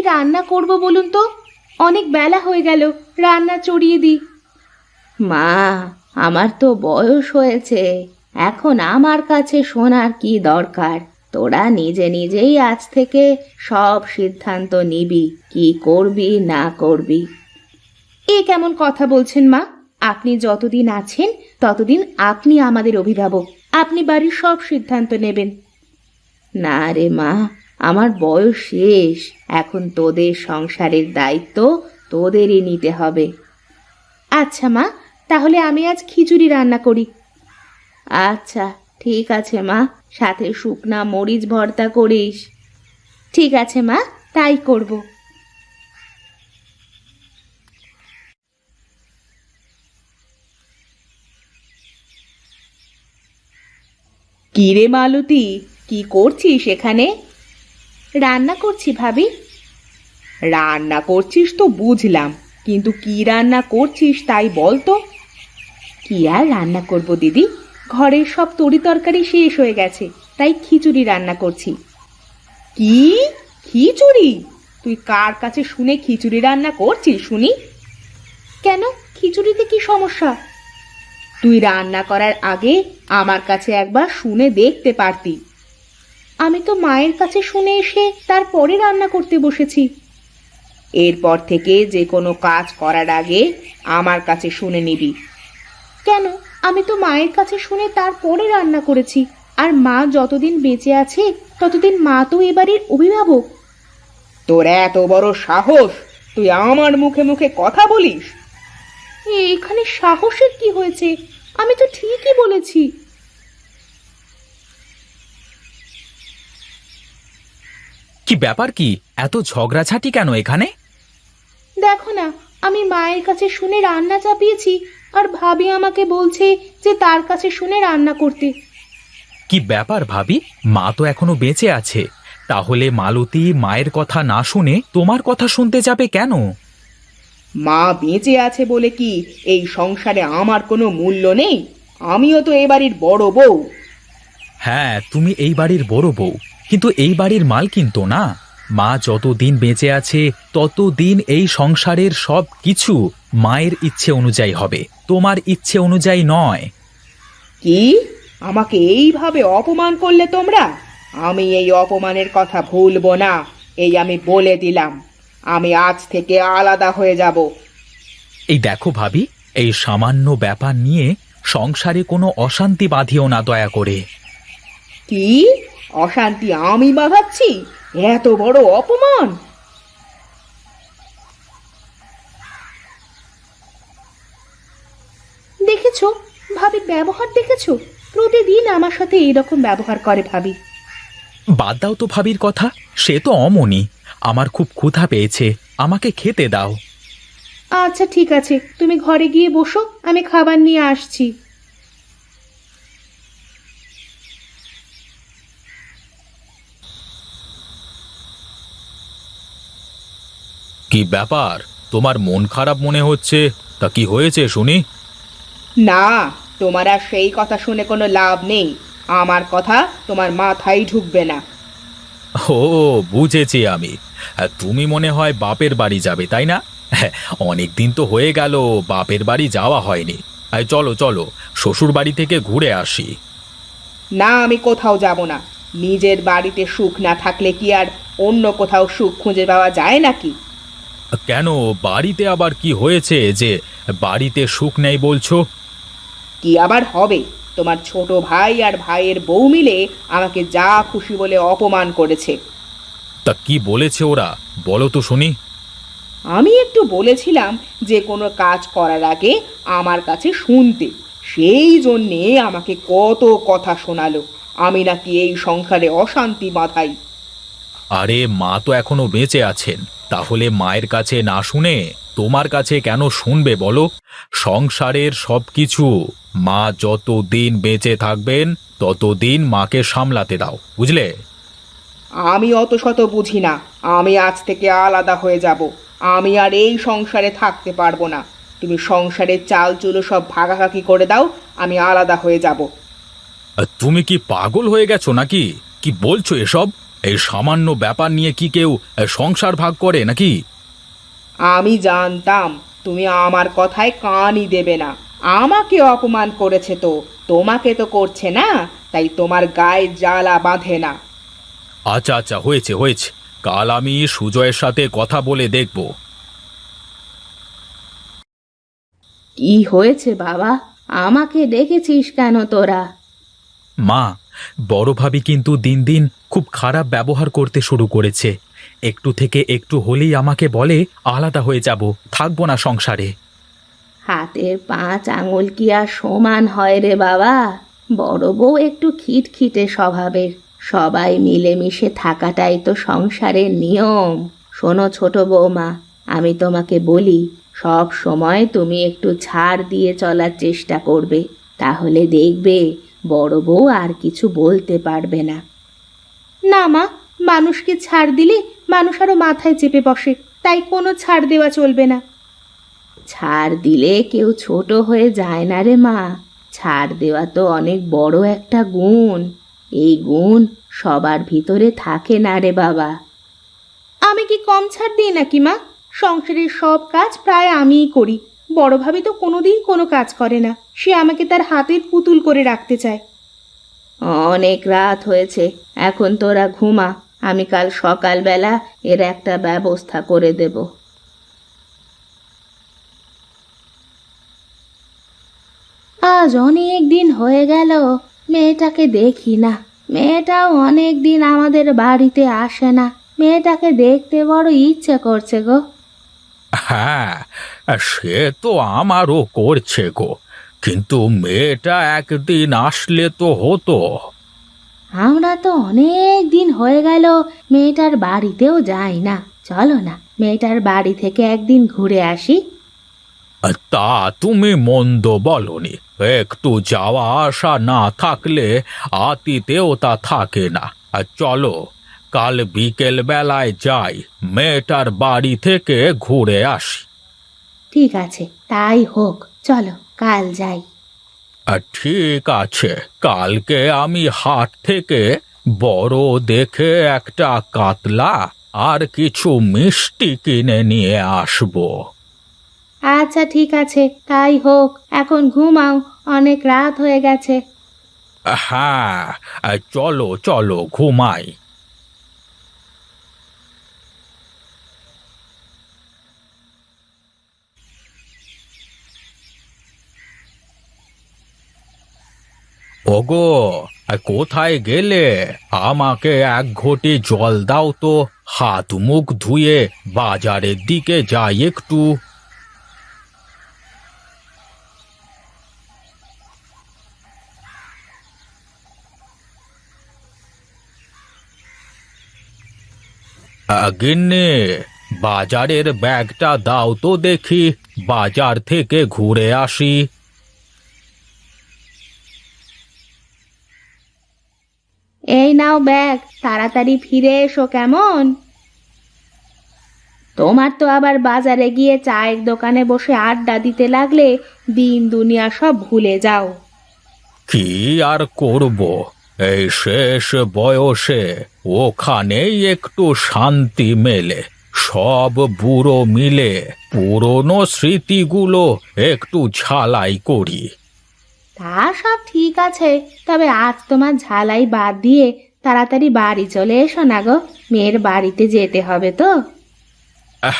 রান্না করব বলুন তো? অনেক বেলা হয়ে গেল, রান্না চড়িয়ে দিই। মা, আমার তো বয়স হয়েছে, এখন আমার কাছে শোনার কি দরকার? তোরা নিজে নিজেই আজ থেকে সব সিদ্ধান্ত নিবি, কি করবি না করবি। এ কেমন কথা বলছেন মা? আপনি যতদিন আছেন ততদিন আপনি আমাদের অভিভাবক, আপনি বাড়ির সব সিদ্ধান্ত নেবেন। না রে মা, আমার বয়স শেষ, এখন তোদের সংসারের দায়িত্ব তোদেরই নিতে হবে। আচ্ছা মা, তাহলে আমি আজ খিচুড়ি রান্না করি। আচ্ছা ঠিক আছে মা, সাথে শুকনা মরিচ ভর্তা করিস। ঠিক আছে মা, তাই করব। কি রে মালতী, কি করছিস এখানে? রান্না করছি ভাবি। রান্না করছিস তো বুঝলাম, কিন্তু কি রান্না করছিস তাই বল তো। কি আর রান্না করব দিদি, ঘরের সব তরি তরকারি শেষ হয়ে গেছে, তাই খিচুড়ি রান্না করছি। কি? খিচুড়ি? তুই কার কাছে শুনে খিচুড়ি রান্না করছিস শুনি? কেন, খিচুড়িতে কি সমস্যা? তুই রান্না করার আগে আমার কাছে একবার শুনে দেখতে পারতি। আমি তো মায়ের কাছে শুনে এসে তারপরে রান্না করতে বসেছি। এরপর থেকে যে কোনো কাজ করার আগে আমার কাছে শুনে নিবি। কেন, আমি তো মায়ের কাছে শুনে তারপরে রান্না করেছি, আর মা যতদিন বেঁচে আছে ততদিন মা তো এ বাড়ির অভিভাবক। তোর এত বড় সাহস, তুই আমার মুখে মুখে কথা বলিস? এখানে সাহসের কি হয়েছে? আমি তো ঠিকই বলেছি। কি ব্যাপার? কি এত ঝগড়াঝাটি কেন এখানে? দেখো না, আমি মায়ের কাছে শুনে রান্না চাপিয়েছি, আর ভাবি আমাকে বলছে যে তার কাছে শুনে রান্না করতে। কি ব্যাপার ভাবি, মা তো এখনো বেঁচে আছে, তাহলে মালতী মায়ের কথা না শুনে তোমার কথা শুনতে যাবে কেন? মা বেঁচে আছে বলে কি এই সংসারে আমার কোনো মূল্য নেই? আমিও তো এ বাড়ির বড় বউ। হ্যাঁ, তুমি এই বাড়ির বড় বউ, কিন্তু এই বাড়ির মালকিন তো না। মা যতদিন বেঁচে আছে ততদিন এই সংসারের সব কিছু মায়ের ইচ্ছে অনুযায়ী হবে, তোমার ইচ্ছে অনুযায়ী নয়। কি? আমাকে এইভাবে অপমান করলে তোমরা? আমি এই অপমানের কথা ভুলবো না, এই আমি বলে দিলাম। আমি আজ থেকে আলাদা হয়ে যাব। এই দেখো ভাবি, এই সামান্য ব্যাপার নিয়ে সংসারে কোনো অশান্তি বাঁধিও না দয়া করে। কি? অশান্তি আমি বাঁধাচ্ছি? এত বড় অপমান! দেখেছো, ভাবির ব্যবহার দেখেছো? প্রতিদিন আমার সাথে এইরকম ব্যবহার করে ভাবি। বাদ দাও তো ভাবির কথা, সে তো অমনি। আমার খুব ক্ষুধা পেয়েছে, আমাকে খেতে দাও। আচ্ছা ঠিক আছে, তুমি ঘরে গিয়ে বসো, আমি খাবার নিয়ে আসছি। কি ব্যাপার, তোমার মন খারাপ মনে হচ্ছে? তা কি হয়েছে শুনি? না, তোমার আর সেই কথা শুনে কোনো লাভ নেই। আমার কথা তোমার মাথায় ঢুকবে না। ও, বুঝেছি আমি। তুমি মনে হয় বাপের বাড়ি যাবে, তাই না? অনেক দিন তো হয়ে গেল বাপের বাড়ি যাওয়া হয়নি। চলো চলো, শ্বশুর বাড়ি থেকে ঘুরে আসি। না, আমি কোথাও যাব না। নিজের বাড়িতে সুখ না থাকলে কি আর অন্য কোথাও সুখ খুঁজে পাওয়া যায় নাকি? কেন, বাড়িতে আবার কি হয়েছে যে বাড়িতে সুখ নেই বলছো? কি আবার হবে? তোমার ছোট ভাই আর ভাইয়ের বউ মিলে আমাকে যা খুশি বলে অপমান করেছে। তা কি বলেছে ওরা, বলো তো শুনি। আমি একটু বলেছিলাম যে কোনো কাজ করার আগে আমার কাছে শুনতে, সেই জন্যে আমাকে কত কথা শোনালো। আমি নাকি এই সংসারে অশান্তি বাঁধাই। আরে মা তো এখনো বেঁচে আছেন, তাহলে মায়ের কাছে না শুনে তোমার কাছে কেন শুনবে বলো? সংসারের সবকিছু মা যতদিন বেঁচে থাকবেন ততদিন মাকে সামলাতে দাও, বুঝলে? আমি অত শত বুঝি না। আমি আজ থেকে আলাদা হয়ে যাব। আমি আর এই সংসারে থাকতে পারবো না। তুমি সংসারের চাল চুলো সব ভাগাভাগি করে দাও, আমি আলাদা হয়ে যাব। তুমি কি পাগল হয়ে গেছো নাকি? কি বলছো এসব? এই সামান্য ব্যাপার নিয়ে কি কেউ সংসার ভাগ করে নাকি? আমি জানতাম তুমি আমার কথায় কানই দেবে না। আমাকে অপমান করেছে তো, তোমাকে তো করছে না, তাই তোমার গায়ে জ্বালা বাঁধে না। আচ্ছা আচ্ছা, হয়েছে হয়েছে, কাল আমি সুজয়ের সাথে কথা বলে দেখব। কি হয়েছে বাবা? আমাকে ডেকেছিস কেন তোরা? মা, বড় ভাবি কিন্তু দিন দিন খুব খারাপ ব্যবহার করতে শুরু করেছে। একটু থেকে একটু হলেই আমাকে বলে আলাদা হয়ে যাব, থাকবো না সংসারে। হাতের 5 আঙুল কি আর সমান হয় রে বাবা? বড় বউ একটু খিটখিটে স্বভাবের। সবাই মিলেমিশে থাকাটাই তো সংসারের নিয়ম। শোনো ছোট বৌমা, আমি তোমাকে বলি, সব সময় তুমি একটু ছাড় দিয়ে চলার চেষ্টা করবে, তাহলে দেখবে বড় বউ আর কিছু বলতে পারবে না। না মা, মানুষকে ছাড় দিলে মানুষ আরো মাথায় চেপে বসে, তাই কোনো ছাড় দেওয়া চলবে না। ছাড় দিলে কেউ ছোট হয়ে যায় না রে মা। ছাড় দেওয়া তো অনেক বড় একটা গুণ। এই গুণ সবার ভিতরে থাকে না রে বাবা। আমি কি কম ছাড় দিই নাকি মা? সংসারের সব কাজ প্রায় আমিই করি। বড় ভাবি তো কোনোদিন কোনো কাজ করে না, সে আমাকে তার হাতের পুতুল করে রাখতে চায়। অনেক রাত হয়েছে, এখন তোরা ঘুমা। আমি কাল সকালবেলা এর একটা ব্যবস্থা করে দেব। আজ অনেক দিন হয়ে গেল মেয়েটাকে দেখি না। মেয়েটাও অনেক দিন আমাদের বাড়িতে আসে না। মেয়েটাকে দেখতে বড় ইচ্ছে করছে গো। হ্যাঁ, সে তো আমারও করছে গো, কিন্তু মেয়েটা একদিন আসলে তো হতো। আমরা তো অনেক দিন হয়ে গেল মেয়েটার বাড়িতেও যাই না। চলো না, মেয়েটার বাড়ি থেকে একদিন ঘুরে আসি। তা তুমি মন্দ বলনি, একটু যাওয়া আসা না থাকলে আতিতেও তা থাকে না। আর চলো, কাল বিকেল বেলায় যাই, মেয়েটার বাড়ি থেকে ঘুরে আসি। ঠিক আছে, তাই হোক, চলো কাল যাই। ঠিক আছে, কালকে আমি হাট থেকে বড় দেখে একটা কাতলা আর কিছু মিষ্টি কিনে নিয়ে আসবো। আচ্ছা ঠিক আছে, তাই হোক। এখন ঘুমাও, অনেক রাত হয়ে গেছে। হ্যাঁ, চলো চলো ঘুমাই। ওগো, কোথায় গেলে? আমাকে এক ঘটি জল দাও তো, হাত মুখ ধুয়ে বাজারের দিকে যাই একটু। গিন্নি, বাজারের ব্যাগটা দাও তো দেখি, বাজার থেকে ঘুরে আসি। এই নাও ব্যাগ, তাড়াতাড়ি ফিরে এসো কেমন? তোমার তো আবার বাজারে গিয়ে চায়ের দোকানে বসে আড্ডা দিতে লাগলে দিন দুনিয়া সব ভুলে যাও। কি আর করব, এই শেষ বয়সে ওখানেই একটু শান্তি মেলে। সব বুড়ো মিলে পুরনো স্মৃতিগুলো একটু ঝালাই করি। তা সব ঠিক আছে, তবে আজ তোমার ঝালাই বাদ দিয়ে তাড়াতাড়ি বাড়ি চলে এসো না গো, মেয়ের বাড়িতে যেতে হবে তো।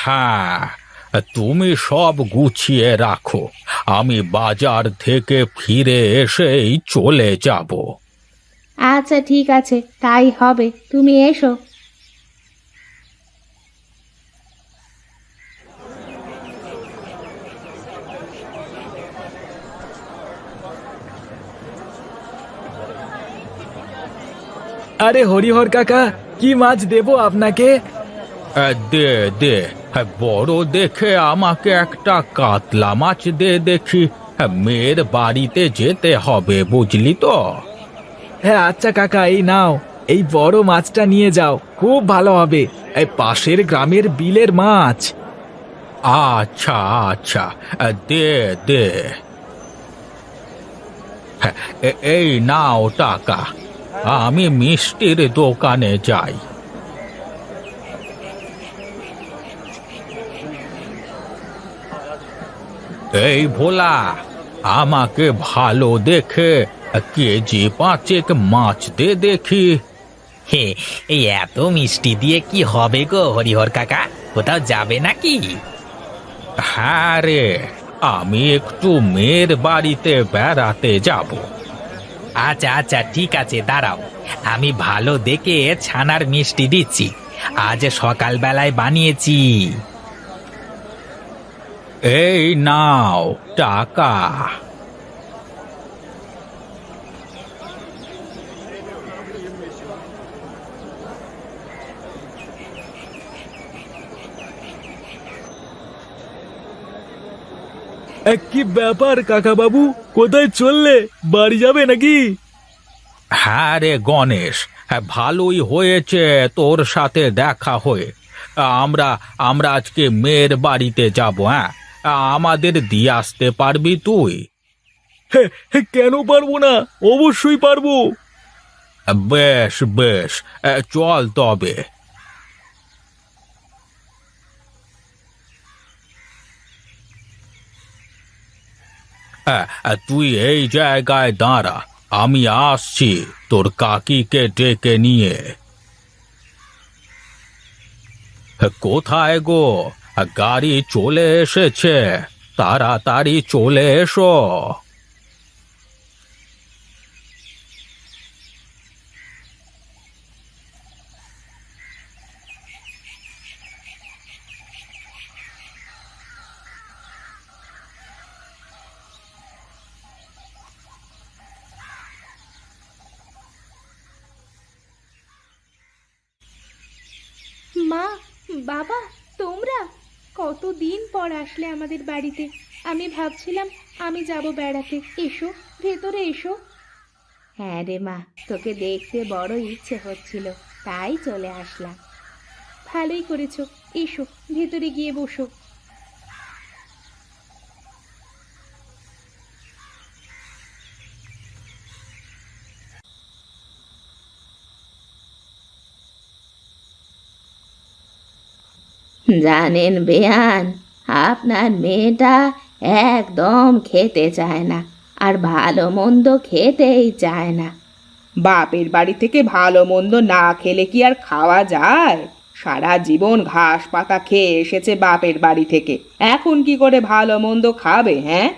হ্যাঁ, তুমি সব গুছিয়ে রাখো, আমি বাজার থেকে ফিরে এসেই চলে যাব। আচ্ছা ঠিক আছে, তাই হবে, তুমি এসো। আরে হরিহর কাকা, কি মাছ দেবো আপনাকে? দে দে, বড় দেখে আমাকে একটা কাতলা মাছ দে দেখি। মেয়ের বাড়িতে যেতে হবে, বুঝলি তো। হ্যাঁ আচ্ছা কাকা, এই নাও, এই বড় মাছটা নিয়ে যাও, খুব ভালো হবে। এই পাশের গ্রামের বিলের মাছ। আচ্ছা আচ্ছা, দে দে। এই নাও টাকা, আমি মিষ্টির দোকানে যাই। এই ভোলা, আমাকে ভালো দেখে কেজি 5 মাছ দে দেখি। হে, এই এত মিষ্টি দিয়ে কি হবে গো হরিহর কাকা? কোথাও যাবে নাকি? হ্যাঁ রে, আমি একটু মেয়ের বাড়িতে বেড়াতে যাব। আচ্ছা আচ্ছা, ঠিক আছে, দাঁড়াও, আমি ভালো দেখে ছানার মিষ্টি দিচ্ছি। আজ সকালবেলায় বানিয়েছি। এই নাও টাকা। কি ব্যাপার কাকা বাবু, কোথায় চললে? বাড়ি যাবে নাকি? হ্যাঁ রে গণেশ, হ্যাঁ, ভালোই হয়েছে তোর সাথে দেখা হয়ে। আমরা আমরা আজকে মেয়ের বাড়িতে যাব। হ্যাঁ, আমাদের দিয়ে আসতে পারবি তুই? কেন পারবো না, অবশ্যই পারবো। বেশ বেশ, চল তবে। তুই এই জায়গায় দাঁড়া, আমি আসছি তোর কাকিকে ডেকে নিয়ে। কোথায় গো? গাড়ি চলে এসেছে, তাড়াতাড়ি চলে এসো। মা, বাবা, তোমরা কতদিন পর আসলে আমাদের বাড়িতে। আমি ভাবছিলাম আমি যাব বেড়াতে। এসো, ভেতরে এসো। হ্যাঁ রে মা, তোকে দেখতে বড় ইচ্ছে হচ্ছিল, তাই চলে আসলাম। ভালোই করেছো, এসো ভেতরে গিয়ে বসো। জানেন বেয়ান, আপনার মেয়েটা একদম খেতে চায় না, আর ভালো মন্দ খেতেই চায় না। বাপের বাড়ি থেকে ভালো মন্দ না খেলে কি আর খাওয়া যায়? সারা জীবন ঘাস পাতা খেয়ে এসেছে বাপের বাড়ি থেকে, এখন কি করে ভালো মন্দ খাবে? হ্যাঁ,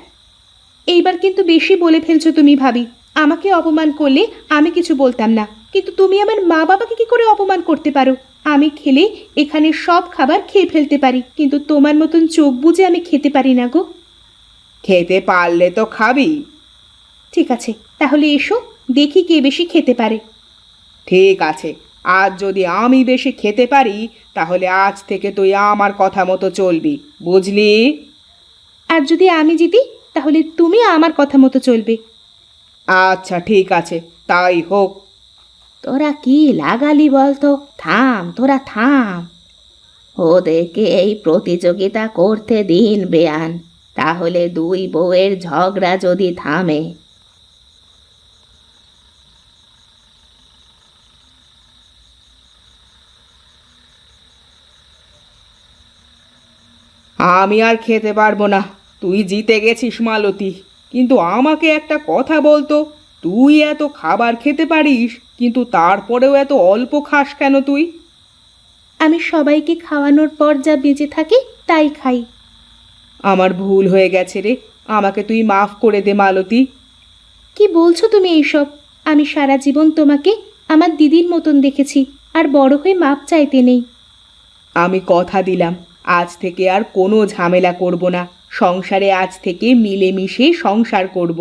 এইবার কিন্তু বেশি বলে ফেলছো তুমি ভাবি। আমাকে অপমান করলে আমি কিছু বলতাম না, কিন্তু তুমি আমার মা বাবাকে কি করে অপমান করতে পারো? আমি খেলে এখানে সব খাবার খেয়ে ফেলতে পারি, কিন্তু তোমার মতন চোখ বুজে আমি খেতে পারি না গো। খেতে পারলে তো খাবি। ঠিক আছে, তাহলে এসো, দেখি কে বেশি খেতে পারে। ঠিক আছে, আজ যদি আমি বেশি খেতে পারি, তাহলে আজ থেকে তুই আমার কথা মতো চলবি, বুঝলি? আর যদি আমি জিতি, তাহলে তুমি আমার কথা মতো চলবে। আচ্ছা ঠিক আছে, তাই হোক। তোরা কি লাগালি বলতো? থাম, তোরা থাম। ওদেরকে এই প্রতিযোগিতা করতে দিন বেয়ান, তাহলে দুই বউয়ের ঝগড়া যদি থামে। আমি আর খেতে পারবো না, তুই জিতে গেছিস মালতী। কিন্তু আমাকে একটা কথা বলতো, তুই এত খাবার খেতে পারিস, কিন্তু তারপরেও এত অল্প খাস কেন তুই? আমি সবাইকে খাওয়ানোর পর যা বেঁচে থাকে তাই খাই। আমার ভুল হয়ে গেছে রে, আমাকে তুই মাফ করে দে মালতী। কি বলছো তুমি এইসব? আমি সারা জীবন তোমাকে আমার দিদির মতন দেখেছি, আর বড় হয়ে মাপ চাইতে নেই। আমি কথা দিলাম, আজ থেকে আর কোনো ঝামেলা করব না, সংসারে আজ থেকে মিলেমিশে সংসার করব।